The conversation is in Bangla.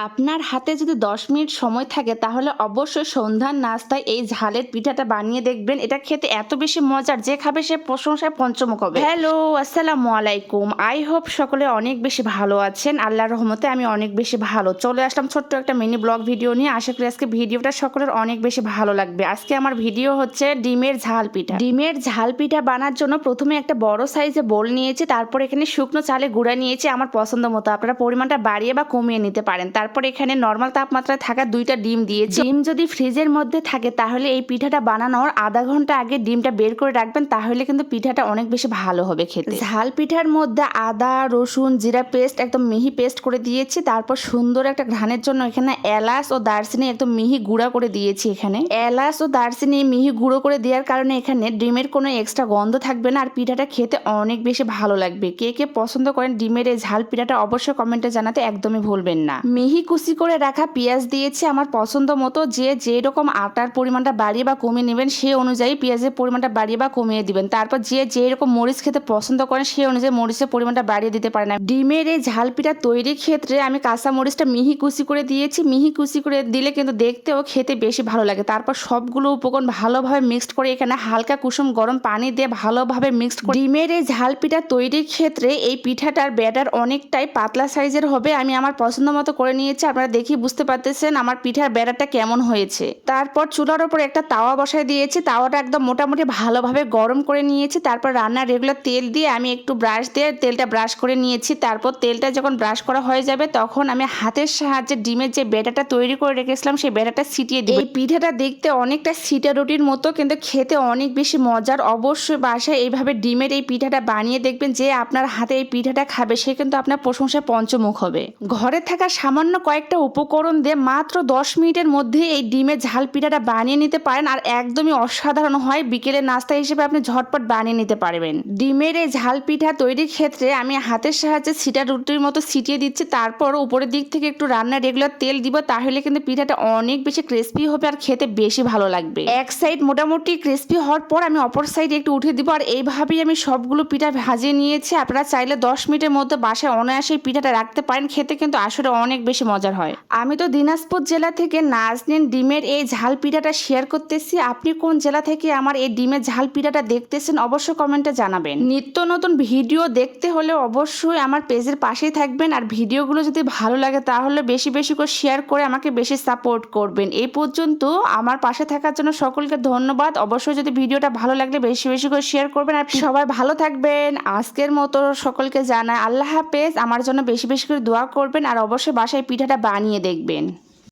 আপনার হাতে যদি 10 মিনিট সময় থাকে তাহলে অবশ্যই সন্ধ্যার নাস্তায় এই ঝালের পিঠাটা বানিয়ে দেখবেন। এটা খেতে এত বেশি মজার, যে খাবে সে প্রশংসায় পঞ্চমুখ হবে। হ্যালো, আসসালামু আলাইকুম। আই হোপ সকলে অনেক বেশি ভালো আছেন। আল্লাহর রহমতে আমি অনেক বেশি ভালো। চলে আসলাম ছোট্ট একটা মিনি ব্লগ ভিডিও নিয়ে। আশা করি আজকে ভিডিওটা সকলের অনেক বেশি ভালো লাগবে। আজকে আমার ভিডিও হচ্ছে ডিমের ঝাল পিঠা। ডিমের ঝাল পিঠা বানার জন্য প্রথমে একটা বড় সাইজে বোল নিয়েছি, তারপর এখানে শুকনো চালে গুঁড়া নিয়েছি আমার পছন্দ মতো। আপনারা পরিমাণটা বাড়িয়ে বা কমিয়ে নিতে পারেন। তারপর এখানে নরমাল তাপমাত্রায় থাকা 2টা ডিম দিয়েছি। ডিম যদি ফ্রিজের মধ্যে থাকে তাহলে এই পিঠাটা বানানোর আধা ঘন্টা আগে ডিমটা বের করে রাখবেন, তাহলে কিন্তু পিঠাটা অনেক বেশি ভালো হবে খেতে। ঝাল পিঠার মধ্যে আদা, রসুন, জিরা পেস্ট একদম মিহি পেস্ট করে দিয়েছি। তারপর সুন্দর একটা ঘ্রাণের জন্য এখানে এলাচ ও দারচিনি একদম মিহি গুঁড়া করে দিয়েছি। এখানে এলাচ ও দারচিনি মিহি গুঁড়ো করে দেওয়ার কারণে এখানে ডিমের কোনো এক্সট্রা গন্ধ থাকবে না, আর পিঠাটা খেতে অনেক বেশি ভালো লাগবে। কে কে পছন্দ করেন ডিমের এই ঝাল পিঠাটা অবশ্যই কমেন্টে জানাতে একদমই ভুলবেন না। মিহি কুচি করে রাখা পেঁয়াজ দিয়েছি আমার পছন্দ মতো। যে যেরকম আটার পরিমাণটা বাড়িয়ে বা কমিয়ে নেবেন সেই অনুযায়ী পেঁয়াজের পরিমাণটা বাড়িয়ে বা কমিয়ে দিবেন। তারপর যে যেরকম মরিচ খেতে পছন্দ করেন সেই অনুযায়ী মরিচের পরিমাণটা বাড়িয়ে দিতে পারেন। ডিমের এই ঝাল পিঠা তৈরির ক্ষেত্রে আমি কাঁচা মরিচটা মিহি কুচি করে দিয়েছি। মিহি কুচি করে দিলে কিন্তু দেখতেও খেতে বেশি ভালো লাগে। তারপর সবগুলো উপকরণ ভালোভাবে মিক্সড করে এখানে হালকা কুসুম গরম পানি দিয়ে ভালোভাবে মিক্সড করে ডিমের এই ঝাল পিঠা তৈরির ক্ষেত্রে এই পিঠাটার ব্যাটার অনেকটাই পাতলা সাইজের হবে। আমি আমার পছন্দ মতো করে নিয়েছি। আপনারা দেখি বুঝতে পারতেছেন আমার পিঠার ব্যাটারটা কেমন হয়েছে। তারপর চুলার উপর একটা তাওয়া বসায় দিয়েছি। তাওয়াটা একদম মোটামুটি ভালোভাবে গরম করে নিয়েছি। তারপর রান্নার রেগুলার তেল দিয়ে আমি একটু ব্রাশ দিয়ে তেলটা ব্রাশ করে নিয়েছি। তারপর তেলটা যখন ব্রাশ করা হয়ে যাবে তখন আমি হাতের সাহায্যে ডিমের যে ব্যাটারটা তৈরি করে রেখেছিলাম সেই ব্যাটারটা ছিটিয়ে দিই। এই পিঠাটা দেখতে অনেকটা সিটা রুটির মতো, কিন্তু খেতে অনেক বেশি মজার। অবশ্যই বাসায় এইভাবে ডিমের এই পিঠাটা বানিয়ে দেখবেন। যে আপনার হাতে এই পিঠাটা খাবে সে কিন্তু আপনার প্রশংসায় পঞ্চমুখ হবে। ঘরে থাকা সামান্য কয়েকটা উপকরণ দিয়ে মাত্র 10 মিনিটের মধ্যে এই ডিমের ঝাল পিঠাটা বানিয়ে নিতে পারেন, আর একদমই অসাধারণ হয়। বিকেলের নাস্তা হিসেবে আপনি ঝটপট বানিয়ে নিতে পারবেন। ডিমের এই ঝাল পিঠা তৈরির ক্ষেত্রে আমি হাতের সাহায্যে সিটা রুটির মতো ছিটিয়ে দিচ্ছি। তারপর উপরের দিক থেকে একটু রান্নার রেগুলার তেল দিব, তাহলে কিন্তু পিঠাটা অনেক বেশি ক্রিস্পি হবে আর খেতে বেশি ভালো লাগবে। এক সাইড মোটামুটি ক্রিস্পি হওয়ার পর আমি অপর সাইডে একটু উঠে দিব, আর এইভাবেই আমি সবগুলো পিঠা ভাজিয়ে নিয়েছি। আপনারা চাইলে 10 মিনিটের মধ্যে বাসায় অনায়াসে পিঠাটা রাখতে পারেন। খেতে কিন্তু আসলে অনেক বেশি মজার হয়। আমি তো দিনাজপুর জেলা থেকে নাজনীন ডিমের এই ঝাল পিঠাটা শেয়ার করতেছি। আপনি কোন জেলা থেকে আমার এই ডিমের ঝাল পিঠাটা দেখতেছেন অবশ্যই কমেন্টে জানাবেন। নিত্য নতুন ভিডিও দেখতে হলে অবশ্যই আমার পেজের পাশেই থাকবেন, আর ভিডিওগুলো যদি ভালো লাগে তাহলে বেশি বেশি করে শেয়ার করে আমাকে বেশি সাপোর্ট করবেন। এই পর্যন্ত আমার পাশে থাকার জন্য সকলকে ধন্যবাদ। অবশ্যই যদি ভিডিওটা ভালো লাগলে বেশি বেশি করে শেয়ার করবেন, আর সবাই ভালো থাকবেন। আজকের মতো সকলকে জানাই আল্লাহ হাফেজ। আমার জন্য বেশি বেশি করে দোয়া করবেন, আর অবশ্যই বাসায় পিঠাটা বানিয়ে দেখবেন।